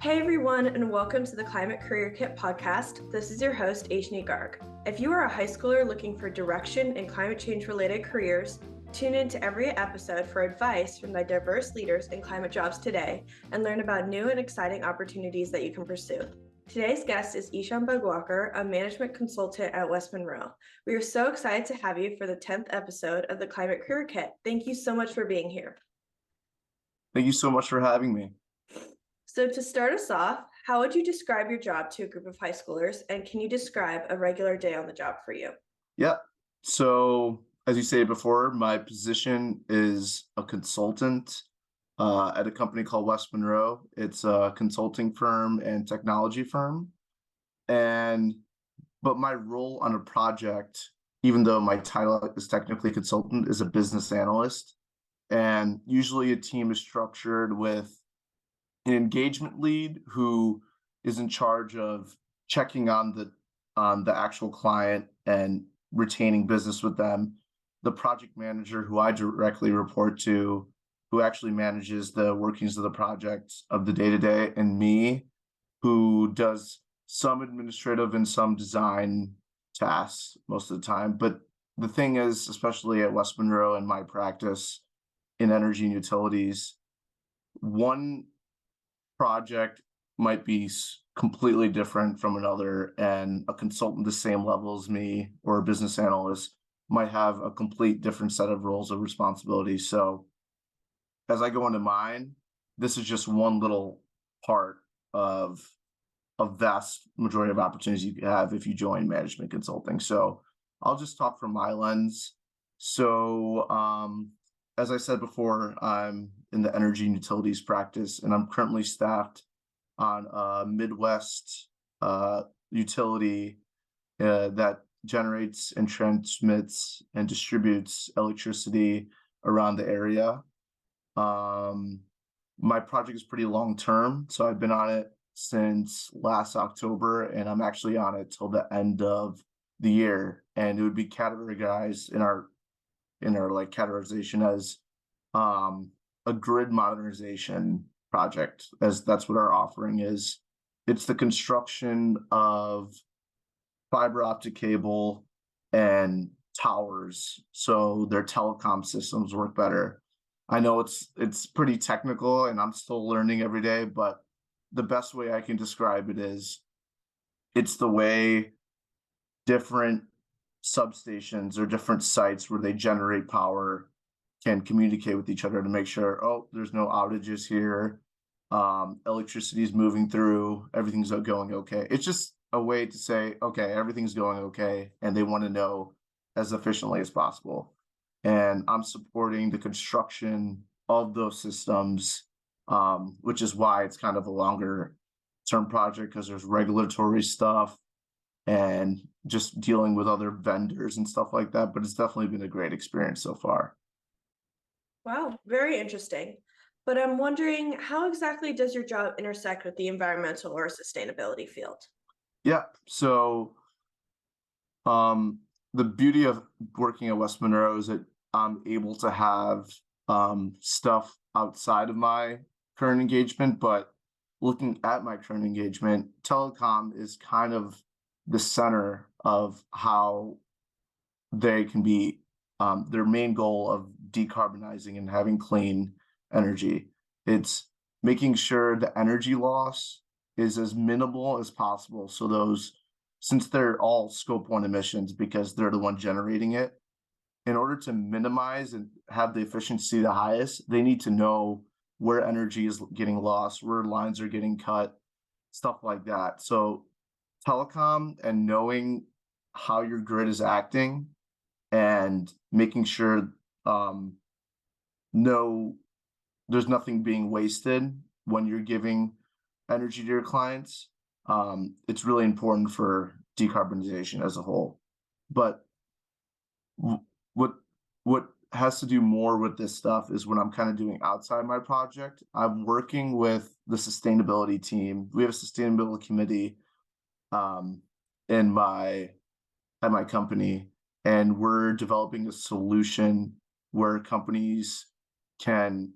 Hey everyone, and welcome to the Climate Career Kit podcast. This is your host, Aishni Garg. If you are a high schooler looking for direction in climate change related careers, tune in to every episode for advice from the diverse leaders in climate jobs today and learn about new and exciting opportunities that you can pursue. Today's guest is Ishaan Bhagwakar, a management consultant at West Monroe. We are so excited to have you for the 10th episode of the Climate Career Kit. Thank you so much for being here. Thank you so much for having me. So to start us off, how would you describe your job to a group of high schoolers, and can you describe a regular day on the job for you? Yeah. So as you said before, my position is a consultant at a company called West Monroe. It's a consulting firm and technology firm. But my role on a project, even though my title is technically consultant, is a business analyst. And usually a team is structured with an engagement lead who is in charge of checking on the actual client and retaining business with them, the project manager who I directly report to, who actually manages the workings of the project of the day-to-day, and me, who does some administrative and some design tasks most of the time. But the thing is, especially at West Monroe in my practice in energy and utilities, one project might be completely different from another, and a consultant the same level as me or a business analyst might have a complete different set of roles of responsibility. So as I go into mine, this is just one little part of a vast majority of opportunities you have if you join management consulting. So I'll just talk from my lens. So as I said before, I'm in the energy and utilities practice, and I'm currently staffed on a Midwest utility that generates and transmits and distributes electricity around the area. My project is pretty long term, so I've been on it since last October, and I'm actually on it till the end of the year. And it would be categorized in our like categorization as a grid modernization project, as that's what our offering is. It's the construction of fiber optic cable and towers so their telecom systems work better. I know it's pretty technical and I'm still learning every day, but the best way I can describe it is it's the way different substations or different sites where they generate power can communicate with each other to make sure, oh, there's no outages here, electricity is moving through, everything's going okay. It's just a way to say, okay, everything's going okay, and they want to know as efficiently as possible. And I'm supporting the construction of those systems, which is why it's kind of a longer term project, because there's regulatory stuff and just dealing with other vendors and stuff like that. But it's definitely been a great experience so far. Wow, very interesting. But I'm wondering, how exactly does your job intersect with the environmental or sustainability field? Yeah. So the beauty of working at West Monroe is that I'm able to have stuff outside of my current engagement, but looking at my current engagement, telecom is kind of the center of how they can be their main goal of decarbonizing and having clean energy. It's making sure the energy loss is as minimal as possible. So since they're all scope 1 emissions, because they're the one generating it, in order to minimize and have the efficiency the highest, they need to know where energy is getting lost, where lines are getting cut, stuff like that. So telecom and knowing how your grid is acting and making sure there's nothing being wasted when you're giving energy to your clients. It's really important for decarbonization as a whole. But what has to do more with this stuff is what I'm kind of doing outside my project. I'm working with the sustainability team. We have a sustainability committee at my company, and we're developing a solution where companies can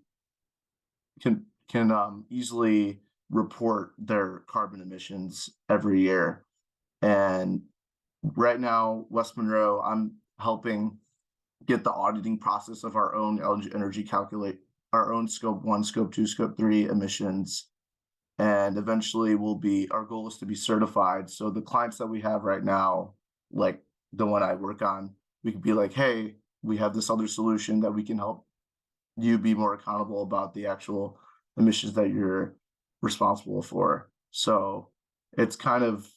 easily report their carbon emissions every year. And right now, West Monroe, I'm helping get the auditing process of our own energy calculate our own scope 1, scope 2, scope 3 emissions. And eventually our goal is to be certified. So the clients that we have right now, like the one I work on, we could be like, hey, we have this other solution that we can help you be more accountable about the actual emissions that you're responsible for. So it's kind of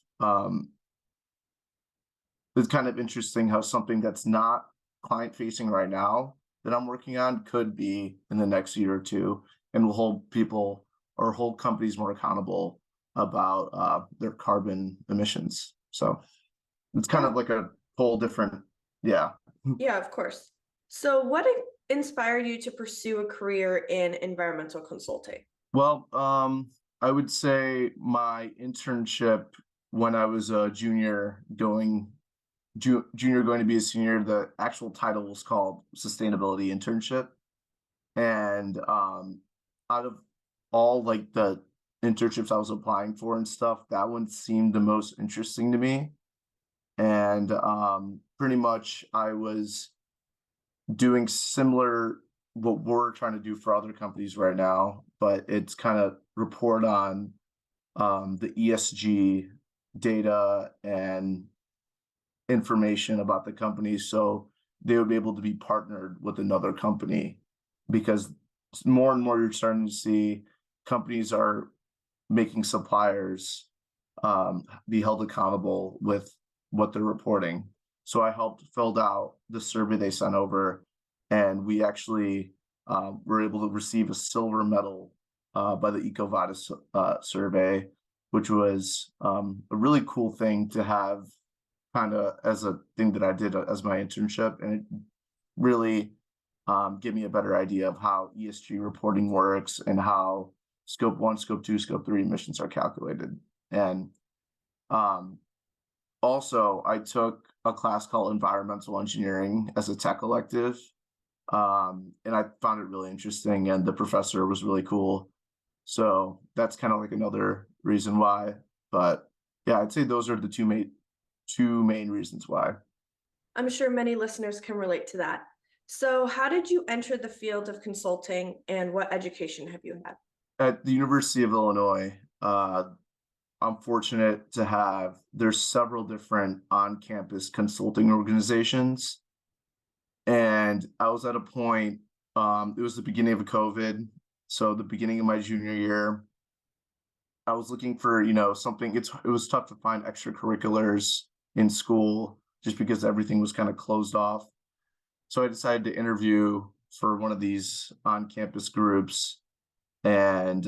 interesting how something that's not client facing right now that I'm working on could be in the next year or two, and will hold people or hold companies more accountable about their carbon emissions. So it's kind Yeah. of like a whole different, yeah. Yeah, of course. So what inspired you to pursue a career in environmental consulting? Well, I would say my internship when I was a junior going to be a senior, the actual title was called sustainability internship. And out of all like the internships I was applying for and stuff, that one seemed the most interesting to me. And pretty much I was doing similar what we're trying to do for other companies right now, but it's kind of report on the ESG data and information about the company, so they would be able to be partnered with another company, because more and more you're starting to see companies are making suppliers be held accountable with what they're reporting. So I helped filled out the survey they sent over, and we actually were able to receive a silver medal by the EcoVadis survey, which was a really cool thing to have kind of as a thing that I did as my internship, and it really give me a better idea of how ESG reporting works and how scope 1, scope 2, scope 3 emissions are calculated. And also I took a class called environmental engineering as a tech elective, and I found it really interesting, and the professor was really cool. So that's kind of like another reason why. But yeah, I'd say those are the two main reasons why. I'm sure many listeners can relate to that. So how did you enter the field of consulting and what education have you had? At the University of Illinois, I'm fortunate to there's several different on-campus consulting organizations. And I was at a point, it was the beginning of COVID. So the beginning of my junior year, I was looking for, something. It was tough to find extracurriculars in school just because everything was kind of closed off. So I decided to interview for one of these on-campus groups, and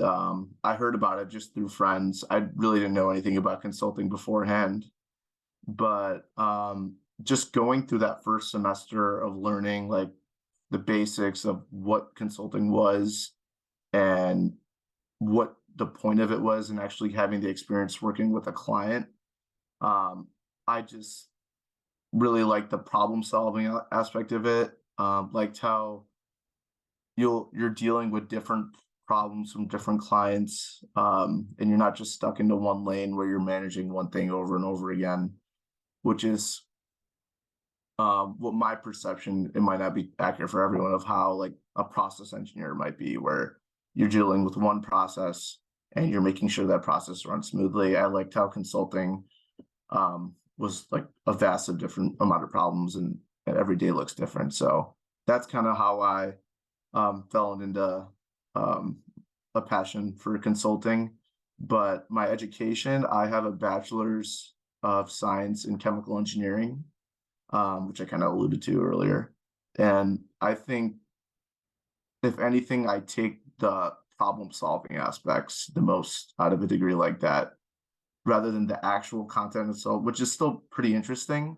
I heard about it just through friends. I really didn't know anything about consulting beforehand, but just going through that first semester of learning like the basics of what consulting was and what the point of it was, and actually having the experience working with a client, I just really liked the problem solving aspect of it. Liked how you're dealing with different problems from different clients, and you're not just stuck into one lane where you're managing one thing over and over again, which is what my perception, it might not be accurate for everyone, of how like a process engineer might be, where you're dealing with one process and you're making sure that process runs smoothly. I liked how consulting was like a vast of different amount of problems, and every day looks different. So that's kind of how I fell into a passion for consulting. But my education, I have a bachelor's of science in chemical engineering, which I kind of alluded to earlier. And I think, if anything, I take the problem solving aspects the most out of a degree like that, rather than the actual content itself, which is still pretty interesting.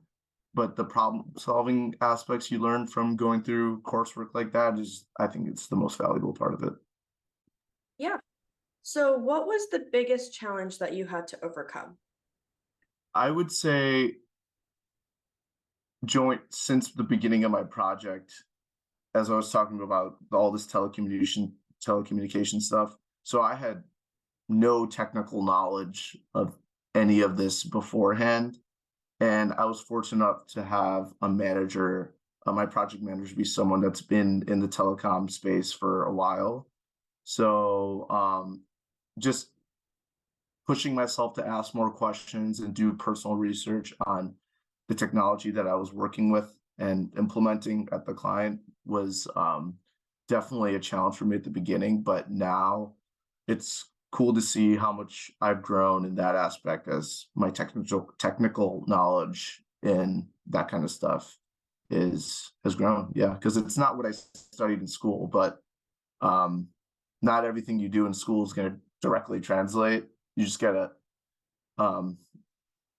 But the problem solving aspects you learn from going through coursework like that I think it's the most valuable part of it. Yeah. So what was the biggest challenge that you had to overcome? I would say since the beginning of my project, as I was talking about all this telecommunication stuff. So I had no technical knowledge of any of this beforehand. And I was fortunate enough to have a manager, my project manager, be someone that's been in the telecom space for a while. So just pushing myself to ask more questions and do personal research on the technology that I was working with and implementing at the client was definitely a challenge for me at the beginning, but now it's cool to see how much I've grown in that aspect as my technical knowledge in that kind of stuff has grown. Yeah, because it's not what I studied in school, but not everything you do in school is going to directly translate. You just gotta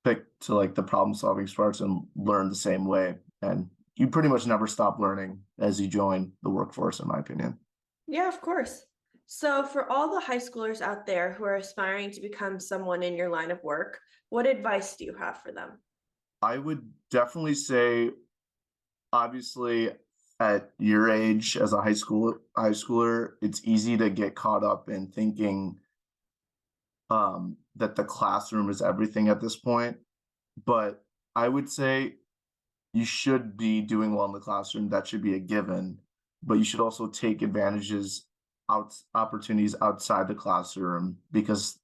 pick to like the problem solving sparks and learn the same way. And you pretty much never stop learning as you join the workforce, in my opinion. Yeah, of course. So, for all the high schoolers out there who are aspiring to become someone in your line of work, what advice do you have for them? I would definitely say, obviously, at your age as a high schooler, it's easy to get caught up in thinking that the classroom is everything at this point. But I would say you should be doing well in the classroom. That should be a given. But you should also take opportunities outside the classroom, because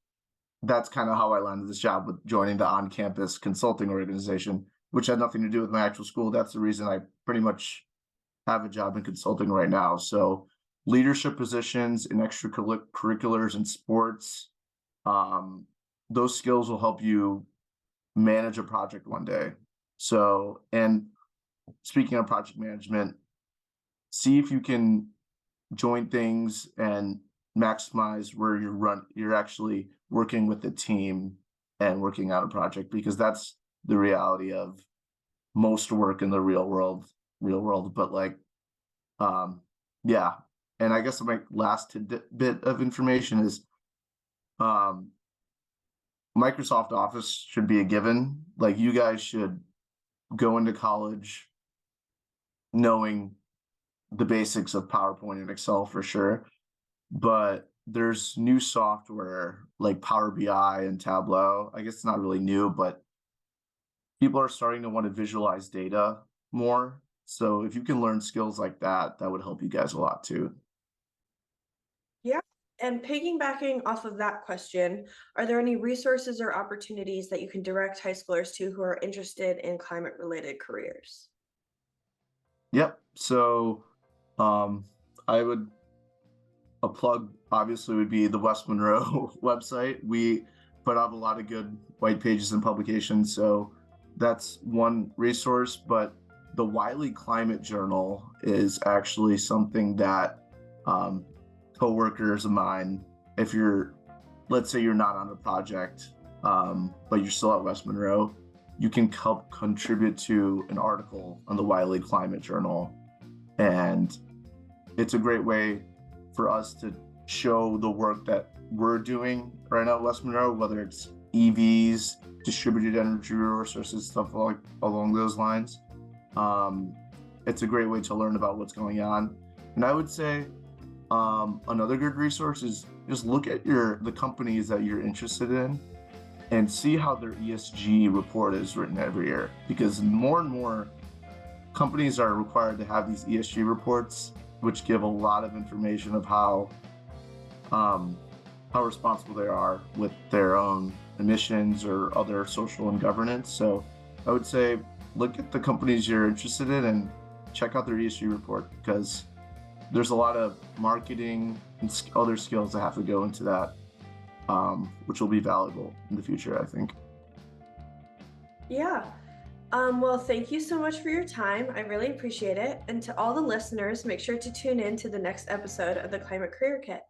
that's kind of how I landed this job with joining the on-campus consulting organization, which had nothing to do with my actual school. That's the reason I pretty much have a job in consulting right now. So leadership positions in extracurriculars and sports, those skills will help you manage a project one day. So, and speaking of project management, see if you can join things and maximize where you're actually working with the team and working out a project, because that's the reality of most work in the real world. But like, yeah. And I guess my last bit of information is, Microsoft Office should be a given. Like, you guys should go into college knowing the basics of PowerPoint and Excel for sure. But there's new software like Power BI and Tableau. I guess it's not really new, but people are starting to want to visualize data more. So if you can learn skills like that, that would help you guys a lot too. Yeah. And piggybacking off of that question, are there any resources or opportunities that you can direct high schoolers to who are interested in climate related careers? Yep. So I would, a plug obviously would be the West Monroe website. We put out a lot of good white pages and publications, so that's one resource. But the Wiley Climate Journal is actually something that coworkers of mine, if you're, let's say you're not on a project, but you're still at West Monroe, you can help contribute to an article on the Wiley Climate Journal. And it's a great way for us to show the work that we're doing right now at West Monroe, whether it's EVs, distributed energy resources, stuff along those lines. It's a great way to learn about what's going on. And I would say another good resource is just look at the companies that you're interested in and see how their ESG report is written every year, because more and more companies are required to have these ESG reports, which give a lot of information of how responsible they are with their own emissions or other social and governance. So I would say look at the companies you're interested in and check out their ESG report, because there's a lot of marketing and other skills that have to go into that, which will be valuable in the future, I think. Yeah. Well, thank you so much for your time. I really appreciate it. And to all the listeners, make sure to tune in to the next episode of the Climate Career Kit.